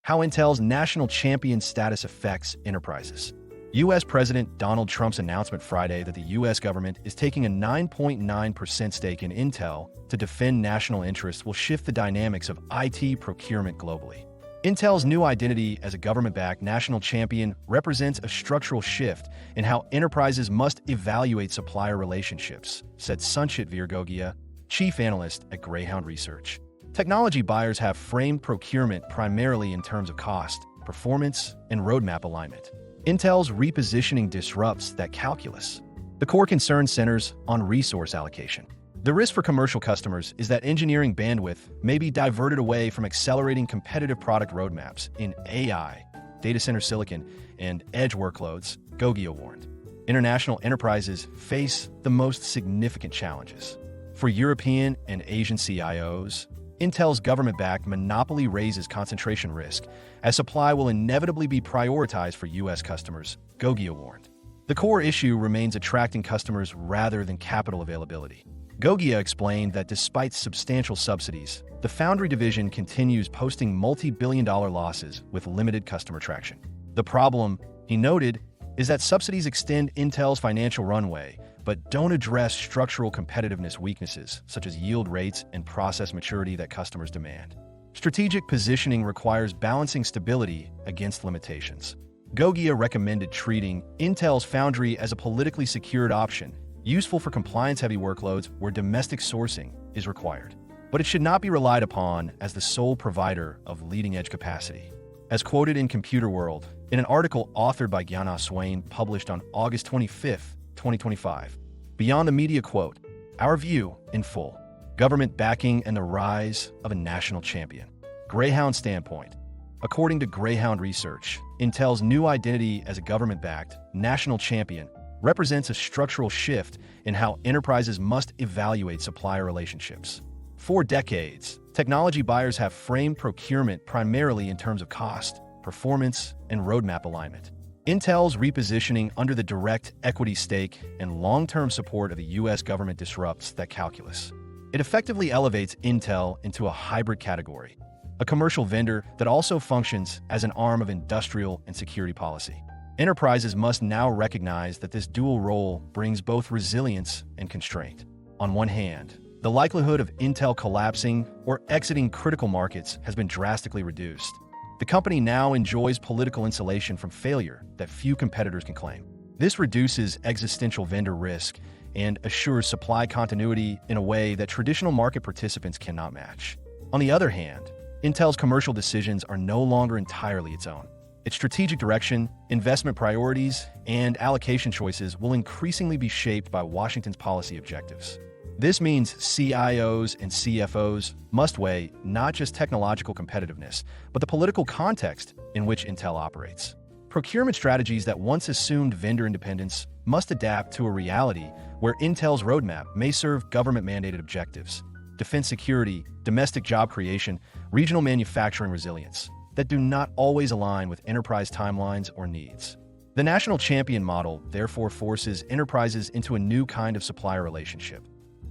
How Intel's national champion status affects enterprises. U.S. President Donald Trump's announcement Friday that the U.S. government is taking a 9.9% stake in Intel to defend national interests will shift the dynamics of IT procurement globally. Intel's new identity as a government-backed national champion represents a structural shift in how enterprises must evaluate supplier relationships, said Sanchit Gogia, chief analyst at Greyhound Research. Technology buyers have framed procurement primarily in terms of cost, performance, and roadmap alignment. Intel's repositioning disrupts that calculus. The core concern centers on resource allocation. The risk for commercial customers is that engineering bandwidth may be diverted away from accelerating competitive product roadmaps in AI, data center silicon, and edge workloads, Gogia warned. International enterprises face the most significant challenges. For European and Asian CIOs, Intel's government-backed monopoly raises concentration risk, as supply will inevitably be prioritized for U.S. customers, Gogia warned. The core issue remains attracting customers rather than capital availability. Gogia explained that despite substantial subsidies, the Foundry division continues posting multi-billion-dollar losses with limited customer traction. The problem, he noted, is that subsidies extend Intel's financial runway, but don't address structural competitiveness weaknesses, such as yield rates and process maturity that customers demand. Strategic positioning requires balancing stability against limitations. Gogia recommended treating Intel's Foundry as a politically secured option, useful for compliance-heavy workloads where domestic sourcing is required. But it should not be relied upon as the sole provider of leading-edge capacity. As quoted in Computer World, in an article authored by Gyana Swain published on August 25, 2025. Beyond the media quote, our view in full. Government backing and the rise of a national champion. Greyhound standpoint. According to Greyhound Research, Intel's new identity as a government-backed national champion represents a structural shift in how enterprises must evaluate supplier relationships. For decades, technology buyers have framed procurement primarily in terms of cost, performance, and roadmap alignment. Intel's repositioning under the direct equity stake and long-term support of the U.S. government disrupts that calculus. It effectively elevates Intel into a hybrid category, a commercial vendor that also functions as an arm of industrial and security policy. Enterprises must now recognize that this dual role brings both resilience and constraint. On one hand, the likelihood of Intel collapsing or exiting critical markets has been drastically reduced. The company now enjoys political insulation from failure that few competitors can claim. This reduces existential vendor risk and assures supply continuity in a way that traditional market participants cannot match. On the other hand, Intel's commercial decisions are no longer entirely its own. Its strategic direction, investment priorities, and allocation choices will increasingly be shaped by Washington's policy objectives. This means CIOs and CFOs must weigh not just technological competitiveness, but the political context in which Intel operates. Procurement strategies that once assumed vendor independence must adapt to a reality where Intel's roadmap may serve government-mandated objectives, defense security, domestic job creation, regional manufacturing resilience, that do not always align with enterprise timelines or needs. The national champion model therefore forces enterprises into a new kind of supplier relationship.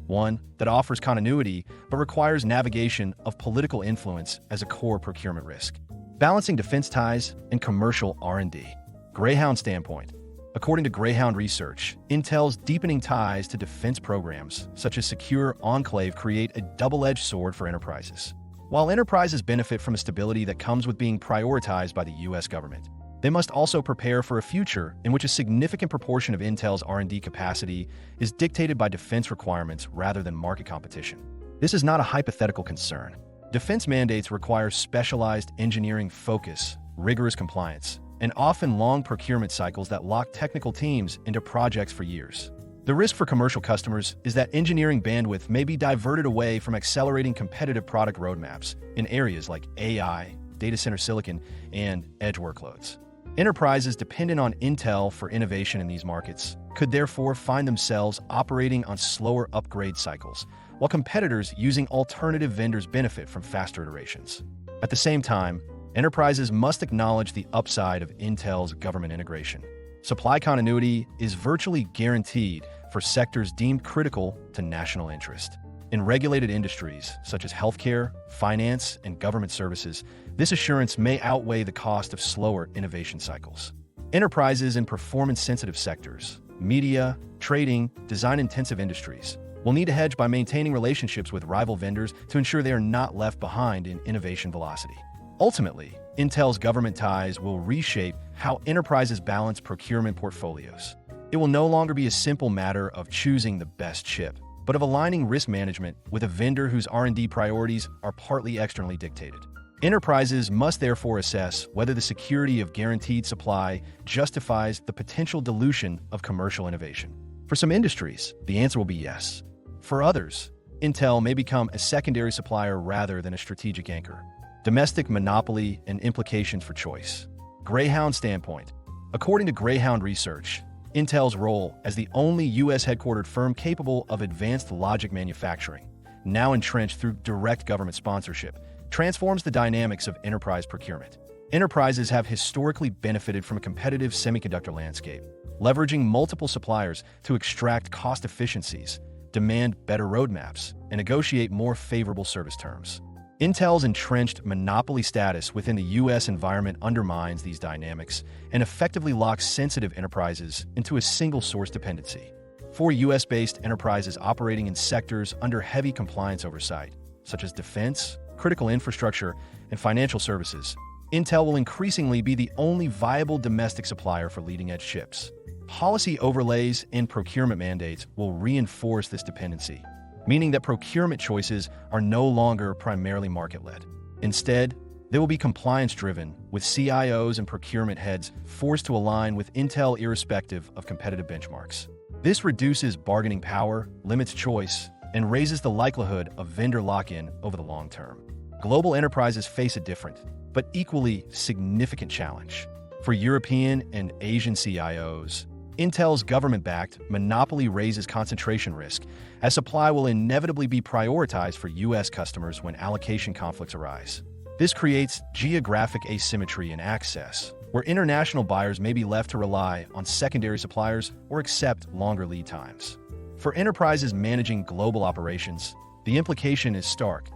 One that offers continuity but requires navigation of political influence as a core procurement risk. Balancing defense ties and commercial R&D. Greyhound standpoint. According to Greyhound Research, Intel's deepening ties to defense programs, such as Secure Enclave, create a double-edged sword for enterprises. While enterprises benefit from a stability that comes with being prioritized by the U.S. government, they must also prepare for a future in which a significant proportion of Intel's R&D capacity is dictated by defense requirements rather than market competition. This is not a hypothetical concern. Defense mandates require specialized engineering focus, rigorous compliance, and often long procurement cycles that lock technical teams into projects for years. The risk for commercial customers is that engineering bandwidth may be diverted away from accelerating competitive product roadmaps in areas like AI, data center silicon, and edge workloads. Enterprises dependent on Intel for innovation in these markets could therefore find themselves operating on slower upgrade cycles, while competitors using alternative vendors benefit from faster iterations. At the same time, enterprises must acknowledge the upside of Intel's government integration. Supply continuity is virtually guaranteed for sectors deemed critical to national interest. In regulated industries such as healthcare, finance, and government services, This assurance may outweigh the cost of slower innovation cycles. Enterprises in performance-sensitive sectors, media, trading, design-intensive industries, will need to hedge by maintaining relationships with rival vendors to ensure they are not left behind in innovation velocity. Ultimately, Intel's government ties will reshape how enterprises balance procurement portfolios. It will no longer be a simple matter of choosing the best chip, but of aligning risk management with a vendor whose R&D priorities are partly externally dictated. Enterprises must therefore assess whether the security of guaranteed supply justifies the potential dilution of commercial innovation. For some industries, the answer will be yes. For others, Intel may become a secondary supplier rather than a strategic anchor. Domestic monopoly and implications for choice. Greyhound standpoint. According to Greyhound Research, Intel's role as the only U.S.-headquartered firm capable of advanced logic manufacturing, now entrenched through direct government sponsorship, transforms the dynamics of enterprise procurement. Enterprises have historically benefited from a competitive semiconductor landscape, leveraging multiple suppliers to extract cost efficiencies, demand better roadmaps, and negotiate more favorable service terms. Intel's entrenched monopoly status within the U.S. environment undermines these dynamics and effectively locks sensitive enterprises into a single-source dependency. For U.S.-based enterprises operating in sectors under heavy compliance oversight, such as defense, critical infrastructure, and financial services, Intel will increasingly be the only viable domestic supplier for leading-edge chips. Policy overlays and procurement mandates will reinforce this dependency, meaning that procurement choices are no longer primarily market-led. Instead, they will be compliance-driven, with CIOs and procurement heads forced to align with Intel irrespective of competitive benchmarks. This reduces bargaining power, limits choice, and raises the likelihood of vendor lock-in over the long term. Global enterprises face a different, but equally significant challenge. For European and Asian CIOs, Intel's government-backed monopoly raises concentration risk, as supply will inevitably be prioritized for U.S. customers when allocation conflicts arise. This creates geographic asymmetry in access, where international buyers may be left to rely on secondary suppliers or accept longer lead times. For enterprises managing global operations, the implication is stark.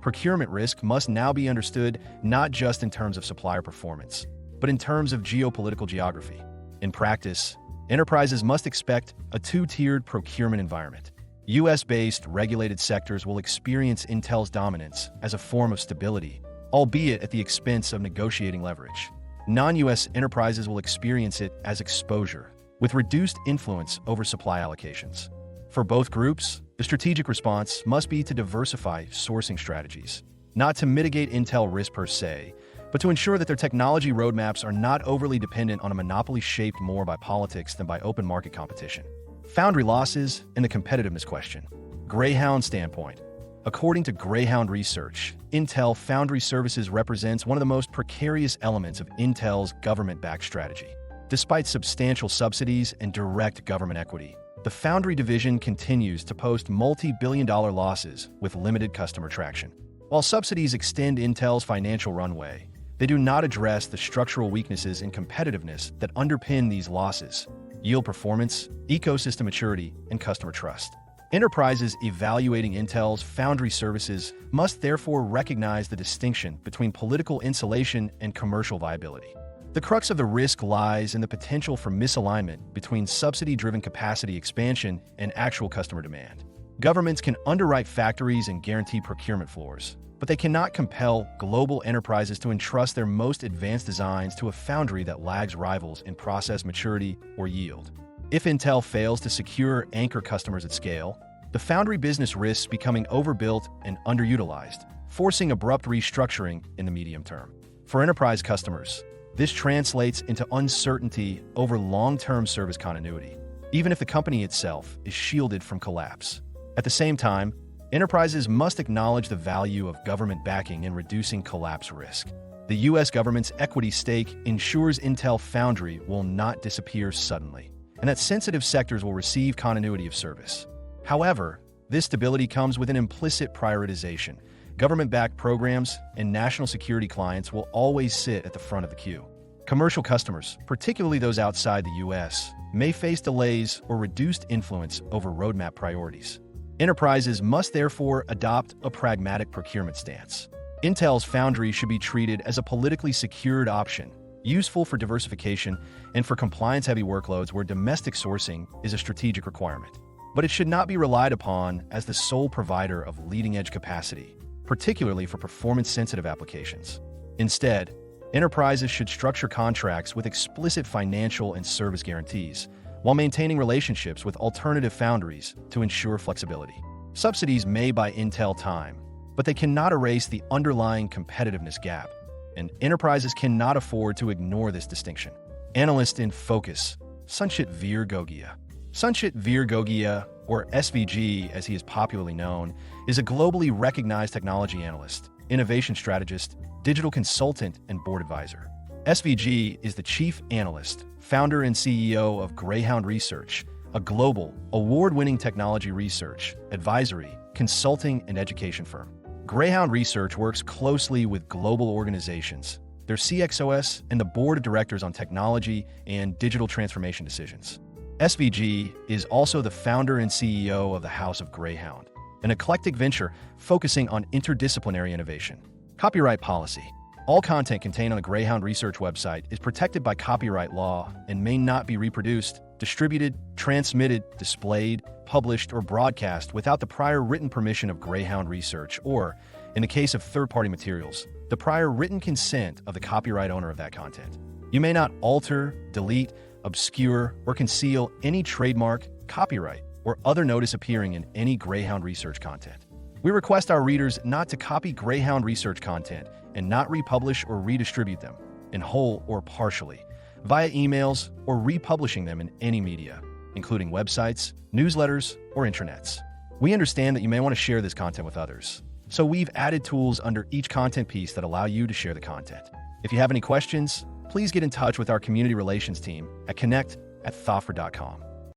Procurement risk must now be understood not just in terms of supplier performance, but in terms of geopolitical geography. In practice, enterprises must expect a two-tiered procurement environment. U.S.-based regulated sectors will experience Intel's dominance as a form of stability, albeit at the expense of negotiating leverage. Non-U.S. enterprises will experience it as exposure, with reduced influence over supply allocations. For both groups, the strategic response must be to diversify sourcing strategies, not to mitigate Intel risk per se, but to ensure that their technology roadmaps are not overly dependent on a monopoly shaped more by politics than by open market competition. Foundry losses and the competitiveness question. Greyhound standpoint. According to Greyhound Research, Intel Foundry Services represents one of the most precarious elements of Intel's government-backed strategy. Despite substantial subsidies and direct government equity, the Foundry division continues to post multi-billion-dollar losses with limited customer traction. While subsidies extend Intel's financial runway, they do not address the structural weaknesses in competitiveness that underpin these losses: yield performance, ecosystem maturity, and customer trust. Enterprises evaluating Intel's Foundry services must therefore recognize the distinction between political insulation and commercial viability. The crux of the risk lies in the potential for misalignment between subsidy-driven capacity expansion and actual customer demand. Governments can underwrite factories and guarantee procurement floors, but they cannot compel global enterprises to entrust their most advanced designs to a foundry that lags rivals in process maturity or yield. If Intel fails to secure anchor customers at scale, the foundry business risks becoming overbuilt and underutilized, forcing abrupt restructuring in the medium term. For enterprise customers, this translates into uncertainty over long-term service continuity, even if the company itself is shielded from collapse. At the same time, enterprises must acknowledge the value of government backing in reducing collapse risk. The U.S. government's equity stake ensures Intel Foundry will not disappear suddenly, and that sensitive sectors will receive continuity of service. However, this stability comes with an implicit prioritization. Government-backed programs and national security clients will always sit at the front of the queue. Commercial customers, particularly those outside the U.S., may face delays or reduced influence over roadmap priorities. Enterprises must therefore adopt a pragmatic procurement stance. Intel's Foundry should be treated as a politically secured option, useful for diversification and for compliance-heavy workloads where domestic sourcing is a strategic requirement. But it should not be relied upon as the sole provider of leading-edge capacity, particularly for performance-sensitive applications. Instead, enterprises should structure contracts with explicit financial and service guarantees, while maintaining relationships with alternative foundries to ensure flexibility. Subsidies may buy Intel time, but they cannot erase the underlying competitiveness gap, and enterprises cannot afford to ignore this distinction. Analyst in focus, Sanchit Gogia. Sanchit Gogia, or SVG as he is popularly known, is a globally recognized technology analyst, innovation strategist, digital consultant, and board advisor. SVG is the chief analyst, founder and CEO of Greyhound Research, a global, award-winning technology research, advisory, consulting, and education firm. Greyhound Research works closely with global organizations, their CXOs, and the board of directors on technology and digital transformation decisions. SVG is also the founder and CEO of the House of Greyhound, an eclectic venture focusing on interdisciplinary innovation. Copyright policy. All content contained on the Greyhound Research website is protected by copyright law and may not be reproduced, distributed, transmitted, displayed, published, or broadcast without the prior written permission of Greyhound Research or, in the case of third-party materials, the prior written consent of the copyright owner of that content. You may not alter, delete, obscure, or conceal any trademark, copyright, or other notice appearing in any Greyhound Research content. We request our readers not to copy Greyhound Research content and not republish or redistribute them, in whole or partially, via emails or republishing them in any media, including websites, newsletters, or intranets. We understand that you may want to share this content with others, so we've added tools under each content piece that allow you to share the content. If you have any questions, please get in touch with our community relations team at connect@thoffer.com.